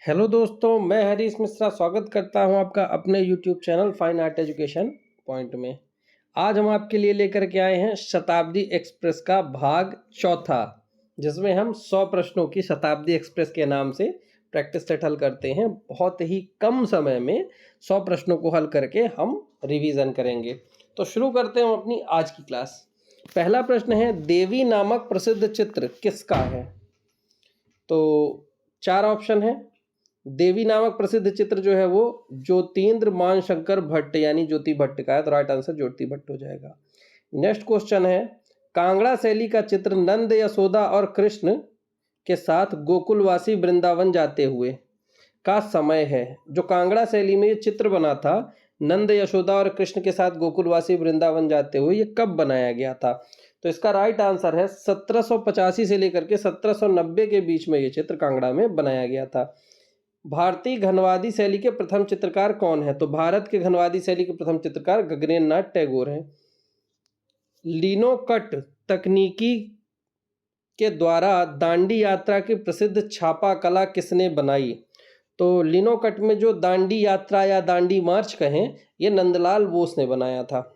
Hello दोस्तों, मैं हरीश मिश्रा स्वागत करता हूं आपका अपने YouTube channel fine art education point में। आज हम आपके लिए लेकर के आए हैं शताब्दी एक्सप्रेस का भाग चौथा, जिसमें हम 100 प्रश्नों की शताब्दी एक्सप्रेस के नाम से प्रैक्टिस सेट हल करते हैं। बहुत ही कम समय में 100 प्रश्नों को हल करके हम रिवीजन करेंगे। तो शुरू करते हैं हम अपनी आज की क्लास। पहला प्रश्न है, देवी नामक प्रसिद्ध चित्र किसका है? तो 4 ऑप्शन है। देवी नामक प्रसिद्ध चित्र जो है वो ज्योतिन्द्र मानशंकर भट्ट यानी ज्योति भट्ट का है, तो राइट आंसर ज्योति भट्ट हो जाएगा। नेक्स्ट क्वेश्चन है, कांगड़ा शैली का चित्र नंद यशोदा और कृष्ण के साथ गोकुलवासी वृंदावन जाते हुए का समय है। जो कांगड़ा शैली में ये चित्र बना था, नंद यशोदा और कृष्ण के साथ गोकुलवासी वृंदावन जाते हुए, ये कब बनाया गया था? तो इसका राइट आंसर है 1785 से लेकर के 1790 के बीच में ये चित्र कांगड़ा में बनाया गया था। भारतीय घनवादी शैली के प्रथम चित्रकार कौन है? तो भारत के घनवादी शैली के प्रथम चित्रकार गगनेन्द्र नाथ टैगोर हैं। लिनोकट तकनीकी के द्वारा दांडी यात्रा की प्रसिद्ध छापा कला किसने बनाई? तो लिनोकट में जो दांडी यात्रा या दांडी मार्च कहें, ये नंदलाल बोस ने बनाया था।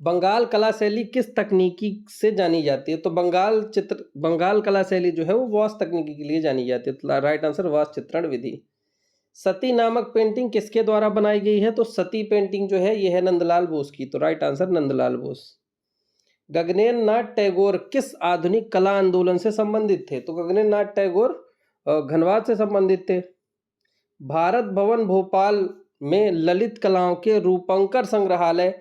बंगाल कला शैली किस तकनीकी से जानी जाती है? तो बंगाल कला शैली जो है वो वास्तु तकनीकी के लिए जानी जाती है। तो राइट आंसर वास्तु चित्रण विधि। सती नामक पेंटिंग किसके द्वारा बनाई गई है? तो सती पेंटिंग जो है ये है नंदलाल बोस की, तो राइट आंसर नंदलाल बोस। गगनेन्द्र नाथ टैगोर किस आधुनिक कला आंदोलन से संबंधित थे? तो गगनेन्द्र नाथ टैगोर घनवाद से संबंधित थे। भारत भवन भोपाल में ललित कलाओं के रूपंकर संग्रहालय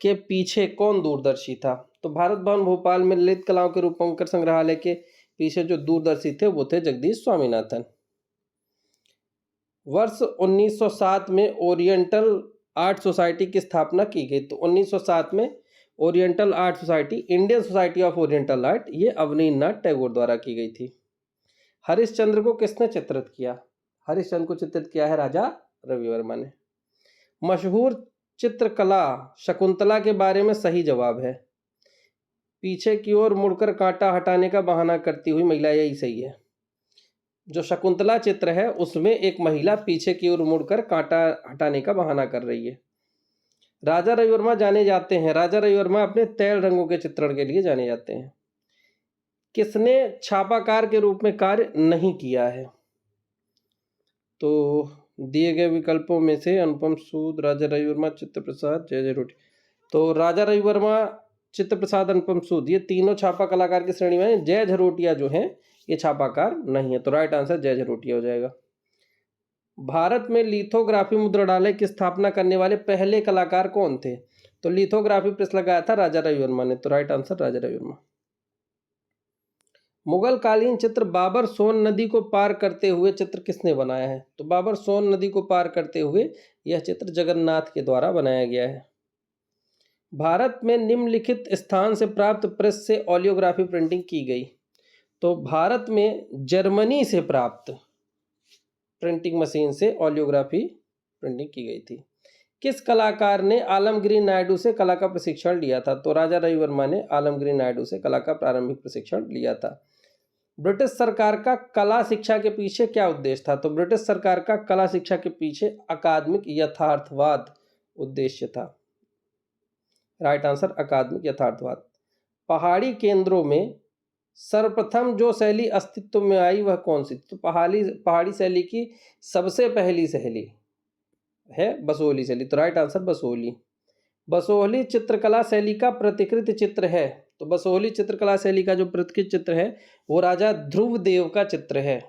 के पीछे कौन दूरदर्शी था? तो भारत भवन भोपाल में ललित कलाओं के रूपंकर संग्रहालय के पीछे जो दूरदर्शी थे वो थे जगदीश स्वामीनाथन। वर्ष 1907 में ओरिएंटल आर्ट सोसाइटी की स्थापना की गई। तो 1907 में oriental art society, Indian society of oriental art, ये अवनींद्र नाथ टैगोर द्वारा की गई थी। हरिश्चंद्र को किसने चित्रित किया? हरिश्चंद्र को चित्रित किया है राजा रवि वर्मा ने। मशहूर चित्रकला शकुंतला के बारे में सही जवाब है। पीछे की ओर मुड़कर कांटा हटाने का बहाना करती हुई महिला, यही सही है। जो शकुंतला चित्र है उसमें एक महिला पीछे की ओर मुड़कर कांटा हटाने का बहाना कर रही है। राजा रवि वर्मा जाने जाते हैं, राजा रवि वर्मा अपने तैल रंगों के चित्रण के लिए जाने जाते हैं। किसने छापाकार के रूप में कार्य नहीं किया है? तो दिए गए विकल्पों में से अनुपम सूद, राजा रवि वर्मा, चित्त प्रसाद, जय झरोटी। तो राजा रवि वर्मा, चित्त प्रसाद, अनुपम सूद, ये तीनों छापा कलाकार की श्रेणी में। जय झरोटिया जो हैं ये छापाकार नहीं है, तो राइट आंसर जय झरोटिया हो जाएगा। भारत में लिथोग्राफी मुद्रणालय की स्थापना करने वाले पहले कलाकार कौन थे? तो लिथोग्राफी प्रेस लगाया था राजा रवि वर्मा ने, तो राइट आंसर राजा रवि वर्मा। मुगल कालीन चित्र बाबर सोन नदी को पार करते हुए चित्र किसने बनाया है? तो बाबर सोन नदी को पार करते हुए यह चित्र जगन्नाथ के द्वारा बनाया गया है। भारत में निम्नलिखित स्थान से प्राप्त प्रेस से ओलियोग्राफी प्रिंटिंग की गई। तो भारत में जर्मनी से प्राप्त प्रिंटिंग मशीन से ओलियोग्राफी प्रिंटिंग की गई थी। किस कलाकार ने आलमगिरी नायडू से कला का प्रशिक्षण लिया था? तो राजा रवि वर्मा ने आलमगिरी नायडू से कला का प्रारंभिक प्रशिक्षण लिया था। ब्रिटिश सरकार का कला शिक्षा के पीछे क्या उद्देश्य था? तो ब्रिटिश सरकार का कला शिक्षा के पीछे अकादमिक यथार्थवाद उद्देश्य था। राइट आंसर अकादमिक यथार्थवाद। पहाड़ी केंद्रों में सर्वप्रथम जो शैली अस्तित्व में आई वह कौन सी? तो पहाड़ी शैली की सबसे पहली शैली है बसोहली शैली, तो राइट आंसर बसोहली। बसोहली चित्रकला शैली का प्रतिकृत चित्र है। तो बसोहली चित्रकला शैली का जो प्रतिकृत चित्र है वो राजा ध्रुवदेव का चित्र है।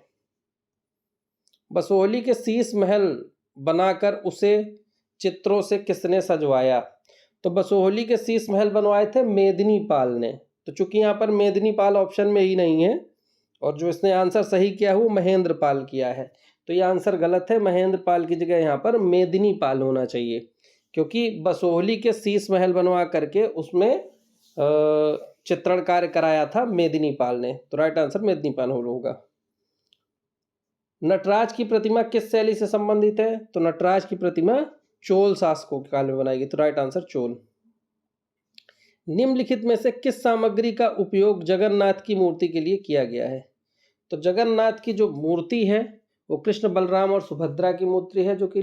बसोहली के शीश महल बनाकर उसे चित्रों से किसने सजवाया? तो बसोहली के शीश महल बनवाए थे मेदिनी पाल ने। तो चूंकि यहाँ पर मेदिनी पाल ऑप्शन में ही नहीं है और जो इसने आंसर सही किया है वो महेंद्र पाल किया है, तो ये आंसर गलत है। महेंद्र पाल की जगह यहाँ पर मेदिनी पाल होना चाहिए, क्योंकि बसोहली के शीश महल बनवा करके उसमें चित्रण कार्य कराया था मेदिनी पाल ने, तो राइट आंसर मेदिनी पाल होगा। नटराज की प्रतिमा किस शैली से संबंधित है? तो नटराज की प्रतिमा चोल शासकों के काल में बनाई गई, तो राइट आंसर चोल। निम्नलिखित में से किस सामग्री का उपयोग जगन्नाथ की मूर्ति के लिए किया गया है? तो जगन्नाथ की जो मूर्ति है वो कृष्ण बलराम और सुभद्रा की मूर्ति है जो कि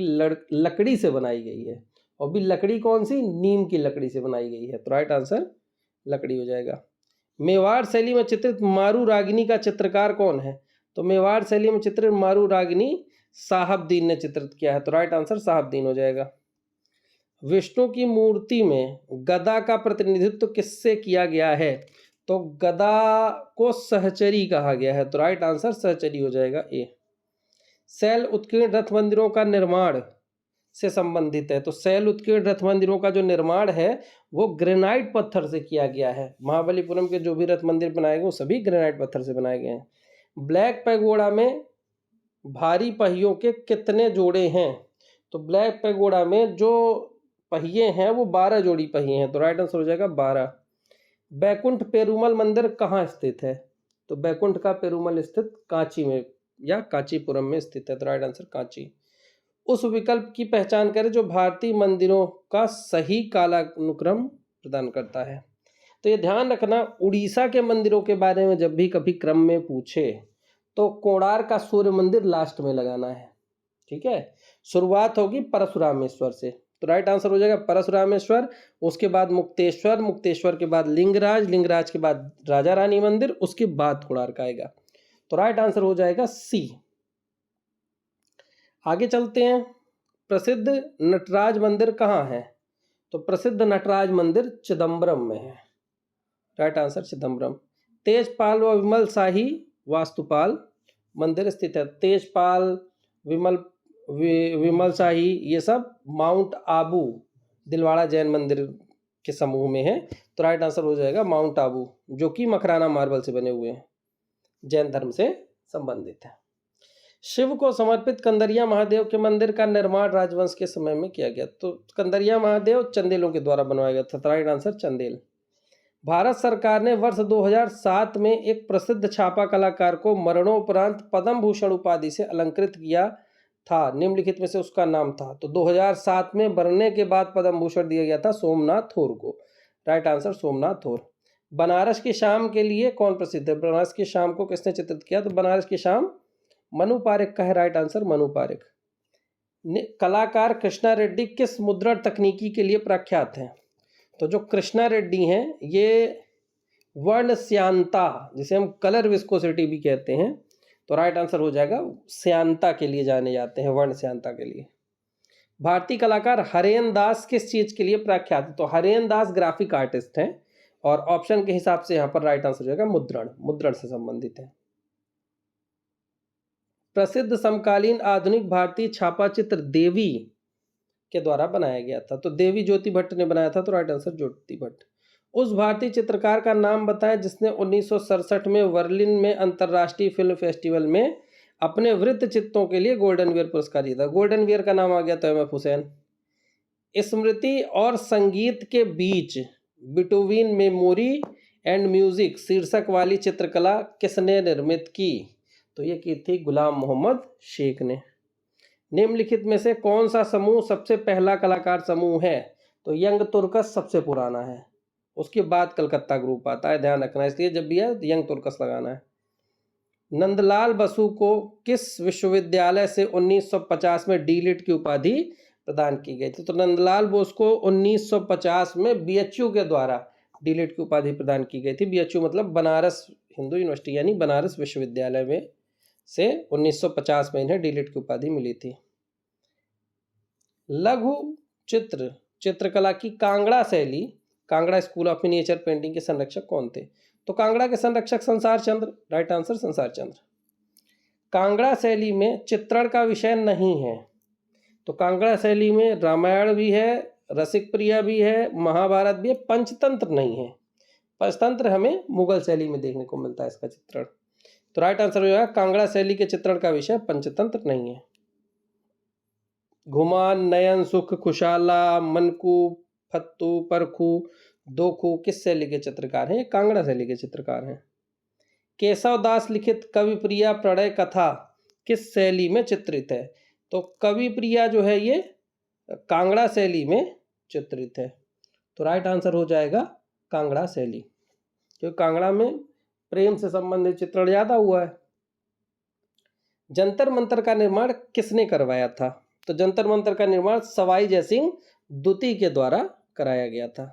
लकड़ी से बनाई गई है। और भी लकड़ी कौन सी? नीम की लकड़ी से बनाई गई है। तो राइट आंसर लकड़ी हो जाएगा। मेवाड़ शैली में चित्रित मारू रागिनी का चित्रकार कौन है? तो मेवाड़ शैली में चित्रित मारू रागिनी साहबदीन ने चित्रित किया है। तो राइट आंसर साहबदीन हो जाएगा। विष्णु की मूर्ति में गदा का प्रतिनिधित्व किससे किया गया है? तो गदा को सहचरी कहा गया है। तो राइट आंसर सहचरी हो जाएगा ए। शैल उत्कीर्ण रथ मंदिरों का निर्माण से संबंधित है। तो शैल उत्कीर्ण रथ मंदिरों का जो निर्माण है वो ग्रेनाइट पत्थर से किया गया है। महाबलीपुरम के जो भी रथ मंदिर बनाए गए वो सभी ग्रेनाइट पत्थर से बनाए गए हैं। ब्लैक पैगोडा में भारी पहियों के कितने जोड़े हैं? तो ब्लैक पैगोडा में जो पहिए हैं वो 12 जोड़ी पहिए हैं। तो राइट आंसर हो जाएगा 12। बैकुंठ पेरुमल मंदिर कहाँ स्थित है? तो बैकुंठ का पेरुमल स्थित कांची में या कांचीपुरम में स्थित है। तो राइट आंसर कांची। उस विकल्प की पहचान करें जो भारतीय मंदिरों का सही कालानुक्रम प्रदान करता है। तो ये ध्यान रखना, उड़ीसा के मंदिरों के बारे में जब भी कभी क्रम में पूछे तो कोणार्क का सूर्य मंदिर लास्ट में लगाना है। ठीक है, शुरुआत होगी परशुरामेश्वर से। तो राइट आंसर हो जाएगा परशुरामेश्वर, उसके बाद मुक्तेश्वर, मुक्तेश्वर के बाद लिंगराज, लिंगराज के बाद राजा रानी मंदिर, उसके बाद कोणार्क आएगा। तो राइट आंसर हो जाएगा सी। आगे चलते हैं। प्रसिद्ध नटराज मंदिर कहाँ है? तो प्रसिद्ध नटराज मंदिर चिदम्बरम में है। Right answer Chidambaram. तेजपाल व विमल शाही वास्तुपाल मंदिर स्थित है। तेजपाल, विमल शाही ये सब माउंट आबू दिलवाड़ा जैन मंदिर के समूह में है। तो राइट आंसर हो जाएगा माउंट आबू, जो कि मकराना मार्बल से बने हुए हैं, जैन धर्म से संबंधित है। शिव को समर्पित कंदरिया महादेव के मंदिर का निर्माण राजवंश के समय में किया गया। तो कंदरिया महादेव चंदेलों के द्वारा बनवाया गया था। Right answer Chandel. भारत सरकार ने वर्ष 2007 में एक प्रसिद्ध छापा कलाकार को मरणोपरांत पद्म भूषण उपाधि से अलंकृत किया था। निम्नलिखित में से उसका नाम था। तो 2007 में मरने के बाद पद्म भूषण दिया गया था सोमनाथ थोर को। राइट आंसर सोमनाथ थोर। बनारस की शाम के लिए कौन प्रसिद्ध है? बनारस की शाम को किसने चित्रित किया? तो बनारस की शाम मनु पारेख का है। Right answer Manu Parekh. कलाकार कृष्णा रेड्डी किस मुद्रण तकनीकी के लिए प्रख्यात हैं? तो जो कृष्णा रेड्डी हैं ये वर्ण श्यांता, जिसे हम कलर विस्कोसिटी भी कहते हैं, तो राइट आंसर हो जाएगा श्यांता के लिए जाने जाते हैं, वर्ण श्यांता के लिए। भारतीय कलाकार हरेन दास किस चीज के लिए प्रख्यात है? तो हरेन दास ग्राफिक आर्टिस्ट हैं और ऑप्शन के हिसाब से यहाँ पर राइट आंसर हो जाएगा मुद्रण, मुद्रण से संबंधित है। प्रसिद्ध समकालीन आधुनिक भारतीय छापा चित्र देवी के द्वारा बनाया गया था। तो देवी ज्योति भट्ट ने बनाया था। तो राइट आंसर ज्योति भट्ट। उस भारतीय चित्रकार का नाम बताएं जिसने 1967 में बर्लिन में अंतर्राष्ट्रीय फिल्म फेस्टिवल में अपने वृत्त चित्रों के लिए गोल्डन वियर पुरस्कार जीता। गोल्डन वियर का नाम आ गया तैयब हुसैन। स्मृति और संगीत के बीच बिटवीन मेमोरी एंड म्यूजिक शीर्षक वाली चित्रकला किसने निर्मित की? तो ये की थी गुलाम मोहम्मद शेख ने। निम्नलिखित में से कौन सा समूह सबसे पहला कलाकार समूह है? तो यंग तुर्कस सबसे पुराना है, उसके बाद कलकत्ता ग्रुप आता है, ध्यान रखना, इसलिए जब भी है यंग तुर्कस लगाना है। नंदलाल बसु को किस विश्वविद्यालय से 1950 में डीलिट की उपाधि प्रदान की गई थी? तो नंदलाल बोस को 1950 में बीएचयू के द्वारा डीलिट की उपाधि प्रदान की गई थी। बीएचयू मतलब बनारस हिंदू यूनिवर्सिटी, यानी बनारस विश्वविद्यालय में से 1950 में इन्हें डीलिट की उपाधि मिली थी। लघु चित्रकला की कांगड़ा शैली, Kangra school of miniature painting के संरक्षक कौन थे? तो कांगड़ा के संरक्षक संसार चंद्र। राइट आंसर संसार चंद्र। कांगड़ा शैली में चित्रण का विषय नहीं है। तो कांगड़ा शैली में रामायण भी है, रसिक प्रिया भी है, महाभारत भी है, पंचतंत्र नहीं है। पंचतंत्र हमें मुगल शैली में देखने को मिलता है इसका चित्रण। तो राइट आंसर हो जाएगा कांगड़ा शैली के चित्रण का विषय पंचतंत्र नहीं है। घुमान, नयन, सुख, खुशाला, मनकू, फत्तू, परखू, दोखू किस शैली के चित्रकार हैं? कांगड़ा शैली के चित्रकार हैं। केशव दास लिखित कवि प्रिया प्रणय कथा किस शैली में चित्रित है? तो कवि प्रिया जो है ये कांगड़ा शैली में चित्रित है। तो राइट आंसर हो जाएगा कांगड़ा शैली, क्योंकि कांगड़ा में प्रेम से संबंधित चित्रण ज़्यादा हुआ है। जंतर मंतर का निर्माण किसने करवाया था? तो जंतर मंतर का निर्माण सवाई जयसिंह द्वितीय के द्वारा कराया गया था।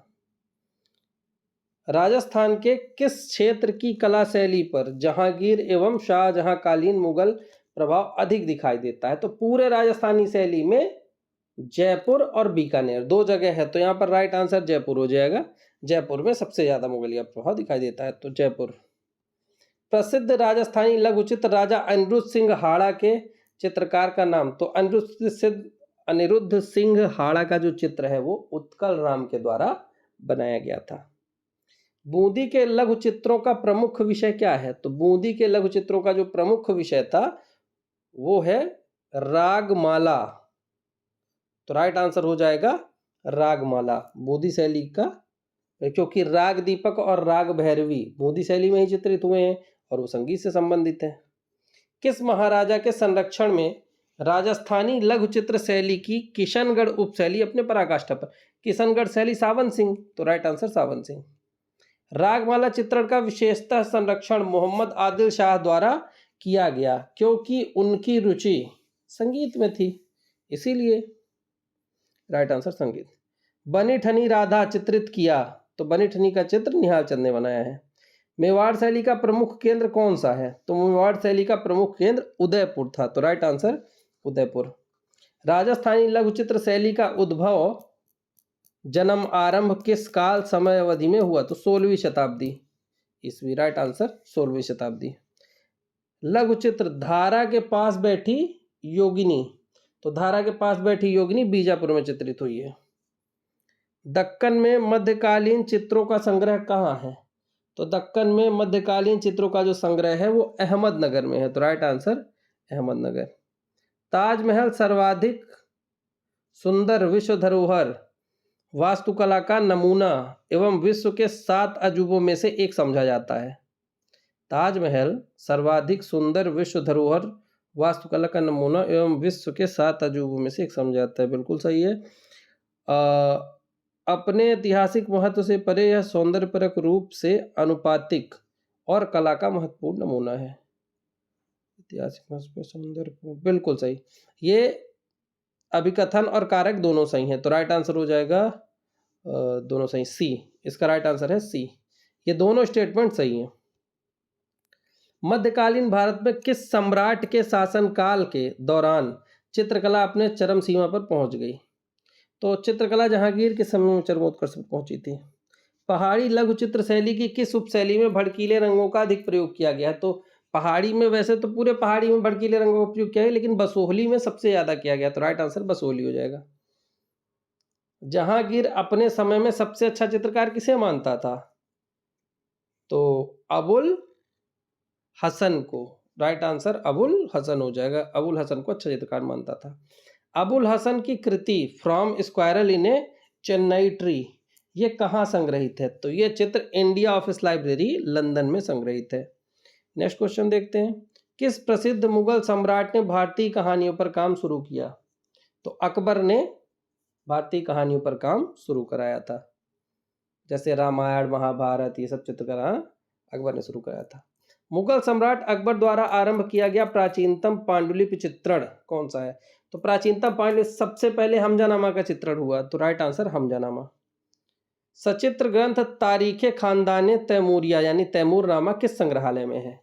राजस्थान के किस क्षेत्र की कला शैली पर जहांगीर एवं शाहजहांकालीन मुगल प्रभाव अधिक दिखाई देता है? तो पूरे राजस्थानी शैली में जयपुर और बीकानेर दो जगह है, तो यहाँ पर राइट आंसर जयपुर हो जाएगा। जयपुर में सबसे ज्यादा मुगलिया प्रभाव दिखाई देता है, तो जयपुर। प्रसिद्ध राजस्थानी लघु चित्र राजा अनिरुद्ध सिंह हाड़ा के चित्रकार का नाम? तो अनिरुद्ध सिंह हाड़ा का जो चित्र है वो उत्कल राम के द्वारा बनाया गया था। बूंदी के लघु चित्रों का प्रमुख विषय क्या है? तो बूंदी के लघु चित्रों का जो प्रमुख विषय था वो है रागमाला। तो राइट आंसर हो जाएगा रागमाला, बूंदी शैली का, क्योंकि राग दीपक और राग भैरवी बूंदी शैली में ही चित्रित हुए हैं और वो संगीत से संबंधित है। किस महाराजा के संरक्षण में राजस्थानी लघु चित्र शैली की किशनगढ़ उपशैली अपने पराकाष्ठा पर? किशनगढ़ शैली सावन सिंह, तो राइट आंसर सावन सिंह। रागमाला चित्रण का विशेषतः संरक्षण मोहम्मद आदिल शाह द्वारा किया गया क्योंकि उनकी रुचि संगीत में थी, इसीलिए राइट आंसर संगीत। बनी ठनी राधा चित्रित किया? तो बनी ठनी का चित्र निहाल चंद ने बनाया है। मेवाड़ शैली का प्रमुख केंद्र कौन सा है? तो मेवाड़ शैली का प्रमुख केंद्र उदयपुर था, तो राइट आंसर उदयपुर। राजस्थानी लघु चित्र शैली का उद्भव जन्म आरंभ किस काल समय अवधि में हुआ? तो 16वीं शताब्दी ईस्वी, राइट आंसर 16वीं शताब्दी। लघु चित्र धारा के पास बैठी योगिनी? तो धारा के पास बैठी योगिनी बीजापुर में चित्रित हुई है। दक्कन में मध्यकालीन चित्रों का संग्रह कहाँ है? तो दक्कन में मध्यकालीन चित्रों का जो संग्रह है वो अहमदनगर में है, तो राइट आंसर अहमदनगर। ताजमहल सर्वाधिक सुंदर विश्व धरोहर वास्तुकला का नमूना एवं विश्व के 7 अजूबों में से एक समझा जाता है। ताजमहल सर्वाधिक सुंदर विश्व धरोहर वास्तुकला का नमूना एवं विश्व के 7 अजूबों में से एक समझा जाता है, बिल्कुल सही है। अपने ऐतिहासिक महत्व से परे यह सौंदर्यपरक रूप से अनुपातिक और कला का महत्वपूर्ण नमूना है। ऐतिहासिक महत्व सौंदर्य, बिल्कुल सही। ये अभिकथन और कारक दोनों सही हैं, तो राइट आंसर हो जाएगा दोनों सही, सी। इसका राइट आंसर है सी, ये दोनों स्टेटमेंट सही हैं। मध्यकालीन भारत में किस सम्राट के शासनकाल के दौरान चित्रकला अपने चरम सीमा पर पहुंच गई? तो चित्रकला जहांगीर के समय में चरमोत्कर्ष पर पहुंची थी। पहाड़ी लघु चित्र शैली की किस उपशैली में भड़कीले रंगों का अधिक प्रयोग किया गया? तो पहाड़ी में, वैसे तो पूरे पहाड़ी में भड़कीले रंगों का प्रयोग किया है, लेकिन बसोहली में सबसे ज्यादा किया गया, तो राइट आंसर बसोहली हो जाएगा। जहांगीर अपने समय में सबसे अच्छा चित्रकार किसे मानता था? तो अबुल हसन को, राइट आंसर अबुल हसन हो जाएगा। अबुल हसन को अच्छा चित्रकार मानता था। अबुल हसन की कृति from squirrel in a Chennai tree ये कहाँ संग्रहित है? तो ये चित्र इंडिया ऑफिस लाइब्रेरी लंदन में संग्रहित है। नेक्स्ट क्वेश्चन देखते हैं। किस प्रसिद्ध मुगल सम्राट ने भारतीय कहानियों पर काम शुरू किया? तो अकबर ने भारतीय कहानियों पर काम शुरू कराया था, जैसे रामायण महाभारत ये सब चित्रकला अकबर ने शुरू कराया था। मुगल सम्राट अकबर द्वारा आरंभ किया गया प्राचीनतम पांडुलिपि चित्रण कौन सा है? तो प्राचीनतम पांडुलिपि, सबसे पहले हमजानामा का चित्रण हुआ, तो राइट आंसर हमजानामा। सचित्र ग्रंथ तारीखे खानदाने तैमूरिया यानी तैमूरनामा किस संग्रहालय में है?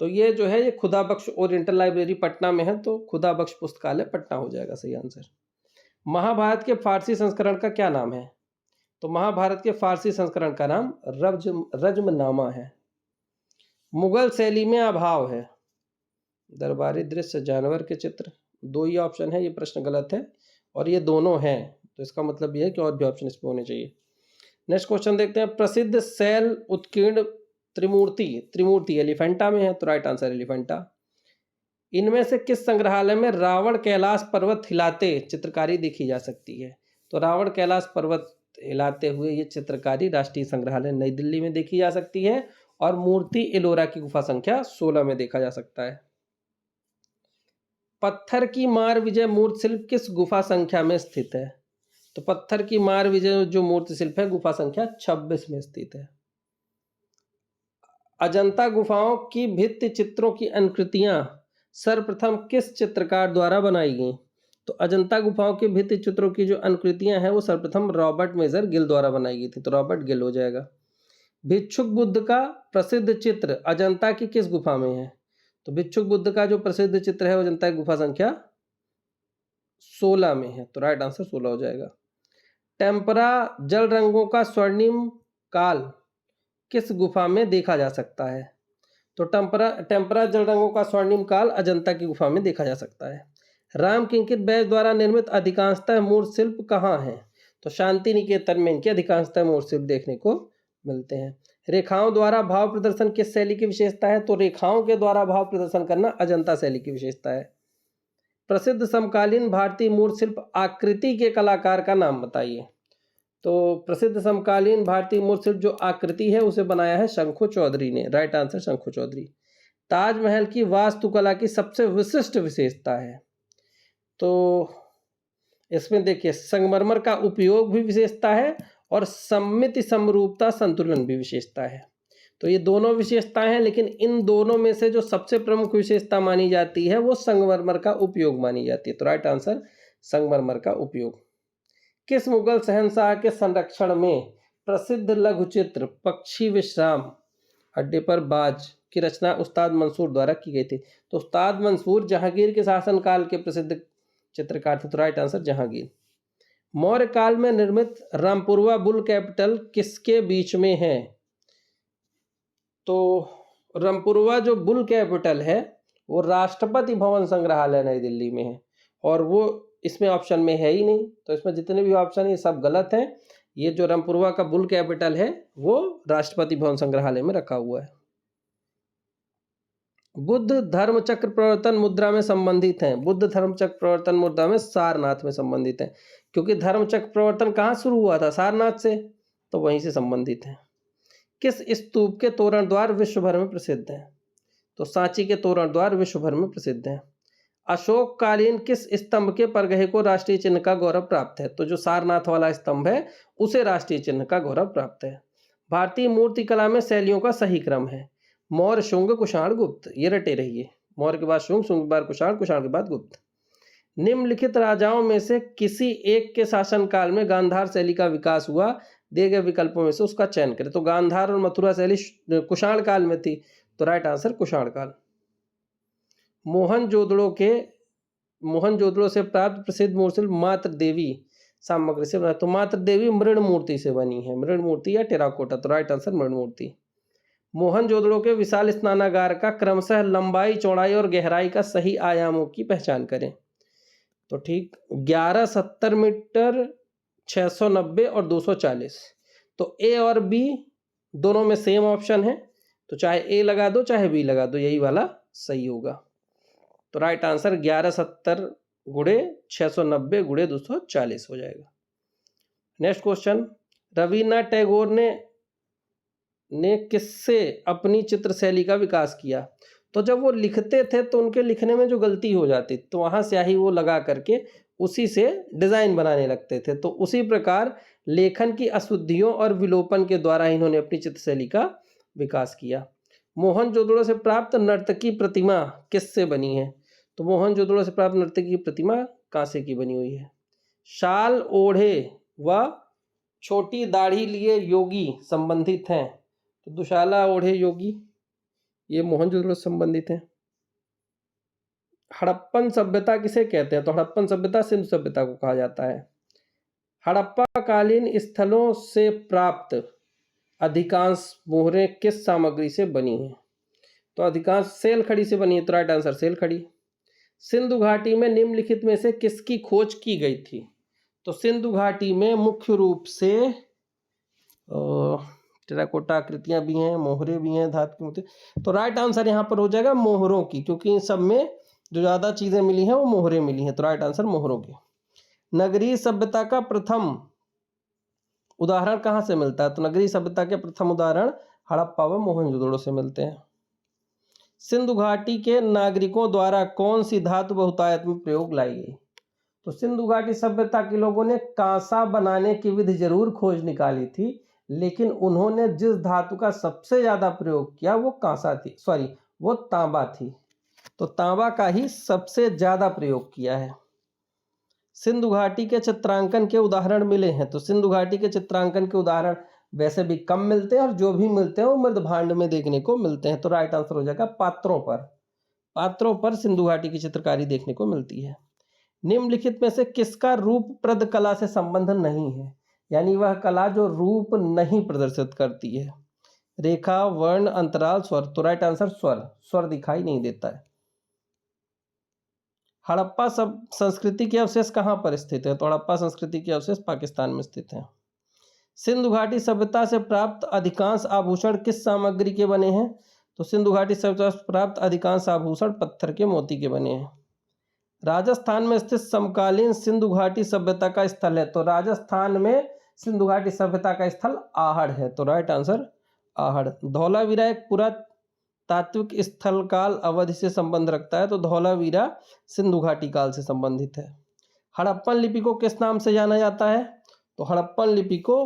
तो ये जो है ये खुदा बख्श ओरिएंटल लाइब्रेरी पटना में है, तो खुदा बख्श पुस्तकालय पटना हो जाएगा सही आंसर। महाभारत के फारसी संस्करण का क्या नाम है? तो महाभारत के फारसी संस्करण का नाम रज्मनामा है। मुगल शैली में अभाव है? दरबारी दृश्य, जानवर के चित्र, दो ही ऑप्शन है, ये प्रश्न गलत है और ये दोनों हैं, तो इसका मतलब ये है कि और भी ऑप्शन इसमें होने चाहिए। नेक्स्ट क्वेश्चन देखते हैं। प्रसिद्ध शैल उत्कीर्ण त्रिमूर्ति एलिफेंटा में है, तो राइट आंसर एलिफेंटा। इनमें से किस संग्रहालय में रावण कैलाश पर्वत हिलाते चित्रकारी देखी जा सकती है? तो रावण कैलाश पर्वत हिलाते हुए ये चित्रकारी राष्ट्रीय संग्रहालय नई दिल्ली में देखी जा सकती है और मूर्ति एलोरा की गुफा संख्या 16 में देखा जा सकता है। पत्थर की मार विजय मूर्ति शिल्प किस गुफा संख्या में स्थित है? तो पत्थर की मार विजय जो मूर्ति शिल्प है गुफा संख्या 26 में स्थित है। अजंता गुफाओं की भित्ति चित्रों की अनुकृतियां सर्वप्रथम किस चित्रकार द्वारा बनाई गई? तो अजंता गुफाओं के भित्ति चित्रों की जो अनुकृतियां हैं वो सर्वप्रथम रॉबर्ट मेजर गिल द्वारा बनाई गई थी, तो रॉबर्ट गिल हो जाएगा। भिक्षुक बुद्ध का प्रसिद्ध चित्र अजंता की किस गुफा में है? तो भिक्षुक बुद्ध का जो प्रसिद्ध चित्र है वो अजंता की गुफा संख्या 16 में है, तो राइट आंसर 16 हो जाएगा। टेम्परा जल रंगों का स्वर्णिम काल किस गुफा में देखा जा सकता है? तो टेम्परा जल रंगों का स्वर्णिम काल अजंता की गुफा में देखा जा सकता है। राम किंकित बैज द्वारा निर्मित अधिकांशतः मूर्ति शिल्प कहाँ हैं? तो शांति निकेतन में इनके अधिकांशतः मूर्ति शिल्प देखने को मिलते हैं। रेखाओं द्वारा भाव प्रदर्शन किस शैली की विशेषता है? तो रेखाओं के द्वारा भाव प्रदर्शन करना अजंता शैली की विशेषता है। प्रसिद्ध समकालीन भारतीय मूर्ति शिल्प आकृति के कलाकार का नाम बताइए। तो प्रसिद्ध समकालीन भारतीय मूर्ति शिल्प जो आकृति है उसे बनाया है शंखु चौधरी ने, राइट आंसर शंखु चौधरी। ताजमहल की वास्तुकला की सबसे विशिष्ट विशेषता है? तो इसमें देखिए संगमरमर का उपयोग भी विशेषता है और सममिति समरूपता संतुलन भी विशेषता है। तो ये दोनों विशेषताएं हैं, लेकिन इन दोनों में से जो सबसे प्रमुख विशेषता मानी जाती है वो संगमरमर का उपयोग मानी जाती है, तो राइट आंसर संगमरमर का उपयोग। किस मुगल शहंशाह के संरक्षण में प्रसिद्ध लघु चित्र पक्षी विश्राम अड्डे पर बाज की रचना उस्ताद मंसूर द्वारा की गई थी? तो उस्ताद मंसूर जहांगीर के शासनकाल के प्रसिद्ध चित्रकार थे, तो राइट आंसर जहांगीर। मौर्य काल में निर्मित रामपुरवा बुल कैपिटल किसके बीच में है? तो रामपुरवा जो बुल कैपिटल है वो राष्ट्रपति भवन संग्रहालय नई दिल्ली में है, और वो इसमें ऑप्शन में है ही नहीं, तो इसमें जितने भी ऑप्शन है ये सब गलत हैं। ये जो रामपुरवा का बुल कैपिटल है वो राष्ट्रपति भवन संग्रहालय में रखा हुआ है। बुद्ध धर्म चक्र प्रवर्तन मुद्रा में संबंधित हैं? बुद्ध धर्म चक्र प्रवर्तन मुद्रा में सारनाथ में संबंधित हैं, क्योंकि धर्म चक्र प्रवर्तन कहाँ शुरू हुआ था? सारनाथ से, तो वहीं से संबंधित है। किस स्तूप के तोरण द्वार विश्व भर में प्रसिद्ध हैं? तो सांची के तोरण द्वार विश्व भर में प्रसिद्ध हैं। अशोक कालीन किस स्तंभ के परगहे को राष्ट्रीय चिन्ह का गौरव प्राप्त है? तो जो सारनाथ वाला स्तंभ है उसे राष्ट्रीय चिन्ह का गौरव प्राप्त है। भारतीय मूर्ति कला में शैलियों का सही क्रम है? मौर्य, शुंग, कुषाण, गुप्त, ये रटे रहिए। मौर्य के बाद शुंग, शुंग के बाद कुषाण, कुषाण के बाद गुप्त। निम्नलिखित राजाओं में से किसी एक के शासनकाल में गांधार शैली का विकास हुआ? दिए गए विकल्पों में से उसका चयन करें। तो गांधार और मथुरा शैली कुषाण काल में थी, तो राइट आंसर कुषाण काल। मोहनजोदड़ो से प्राप्त प्रसिद्ध मूर्ति शिल्प मात्र देवी सामग्री से बना, तो मात्र देवी मृण मूर्ति से बनी है, मृण मूर्ति या टेराकोटा, तो राइट आंसर मृण मूर्ति। मोहनजोदड़ो के विशाल स्नानागार का क्रमशः लंबाई, चौड़ाई और गहराई का सही आयामों की पहचान करें। तो ठीक 1170 मीटर, 690 और 240। तो ए और बी दोनों में सेम ऑप्शन है, तो चाहे ए लगा दो चाहे बी लगा दो, यही वाला सही होगा। तो राइट आंसर 1170 गुणे 690 गुणे 240 हो जाएगा। नेक्स्ट क्वेश्चन, रविन्द्रनाथ टैगोर ने किससे अपनी चित्र शैली का विकास किया? तो जब वो लिखते थे तो उनके लिखने में जो गलती हो जाती तो वहाँ स्याही वो लगा करके उसी से डिज़ाइन बनाने लगते थे, तो उसी प्रकार लेखन की अशुद्धियों और विलोपन के द्वारा इन्होंने अपनी चित्र शैली का विकास किया। मोहनजोदड़ो से प्राप्त नर्तकी प्रतिमा किससे बनी है? तो मोहनजोदड़ो से प्राप्त नर्तकी की प्रतिमा कांसे की बनी हुई है। शाल ओढ़े व छोटी दाढ़ी लिए योगी संबंधित हैं? तो दुशाला ओढ़े योगी ये मोहनजोदड़ो से संबंधित हैं। हड़प्पन सभ्यता किसे कहते हैं? तो हड़प्पन सभ्यता सिंधु सभ्यता को कहा जाता है। हड़प्पा कालीन स्थलों से प्राप्त अधिकांश मोहरें किस सामग्री से बनी हैं? तो अधिकांश सेल खड़ी से बनी है, तो राइट आंसर सेल खड़ी। सिंधु घाटी में निम्नलिखित में से किसकी खोज की गई थी? तो सिंधु घाटी में मुख्य रूप से टेराकोटा आकृतियां भी हैं, मोहरे भी हैं, धातु की मूर्ति, तो राइट आंसर यहाँ पर हो जाएगा मोहरों की, क्योंकि इन सब में जो ज़्यादा चीज़ें मिली हैं वो मोहरे मिली हैं, तो राइट आंसर मोहरों की। नगरीय सभ्यता का प्रथम उदाहरण कहाँ से मिलता है? तो नगरीय सभ्यता के प्रथम उदाहरण हड़प्पा व मोहनजोदड़ो से मिलते हैं। सिंधु घाटी के नागरिकों द्वारा कौन सी धातु बहुतायत में प्रयोग लाई गई? तो सिंधु घाटी सभ्यता के लोगों ने कांसा बनाने की विधि जरूर खोज निकाली थी, लेकिन उन्होंने जिस धातु का सबसे ज्यादा प्रयोग किया वो कांसा थी, वो तांबा थी। तो तांबा का ही सबसे ज्यादा प्रयोग किया है। सिंधु घाटी के चित्रांकन के उदाहरण मिले हैं, तो सिंधु घाटी के चित्रांकन के उदाहरण वैसे भी कम मिलते हैं और जो भी मिलते हैं वो मृदभांड में देखने को मिलते हैं। तो राइट आंसर हो जाएगा पात्रों पर। पात्रों पर सिंधु घाटी की चित्रकारी देखने को मिलती है। निम्नलिखित में से किसका रूपप्रद कला से संबंध नहीं है, यानी वह कला जो रूप नहीं प्रदर्शित करती है। रेखा, वर्ण, अंतराल, स्वर। तो राइट आंसर स्वर। स्वर दिखाई नहीं देता है। हड़प्पा सब संस्कृति के अवशेष कहाँ पर स्थित है, तो हड़प्पा संस्कृति के अवशेष पाकिस्तान में स्थित हैं। सिंधु घाटी सभ्यता से प्राप्त अधिकांश आभूषण किस सामग्री के बने हैं, तो सिंधु घाटी सभ्यता से प्राप्त अधिकांश आभूषण पत्थर के मोती के बने हैं। राजस्थान में स्थित समकालीन सिंधु घाटी सभ्यता का स्थल है, तो राजस्थान में सिंधु घाटी सभ्यता का स्थल आहड़ है। तो राइट आंसर आहड़। धौलावीरा एक पुरातात्विक स्थल काल अवधि से संबंध रखता है, तो धौलावीरा सिंधु घाटी काल से संबंधित है। हड़प्पन लिपि को किस नाम से जाना जाता है, तो हड़प्पन लिपि को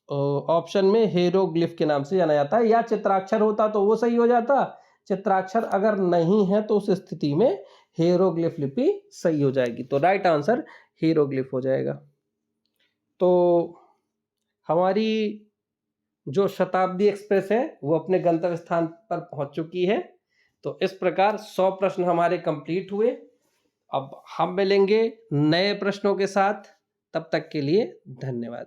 ऑप्शन में हेरोग्लिफ के नाम से जाना जाता है, या चित्राक्षर होता तो वो सही हो जाता। चित्राक्षर अगर नहीं है तो उस स्थिति में हेरोग्लिफ लिपि सही हो जाएगी। तो राइट आंसर हेरोग्लिफ हो जाएगा। तो हमारी जो शताब्दी एक्सप्रेस है वो अपने गंतव्य स्थान पर पहुंच चुकी है। तो इस प्रकार 100 प्रश्न हमारे कंप्लीट हुए। अब हम मिलेंगे नए प्रश्नों के साथ, तब तक के लिए धन्यवाद।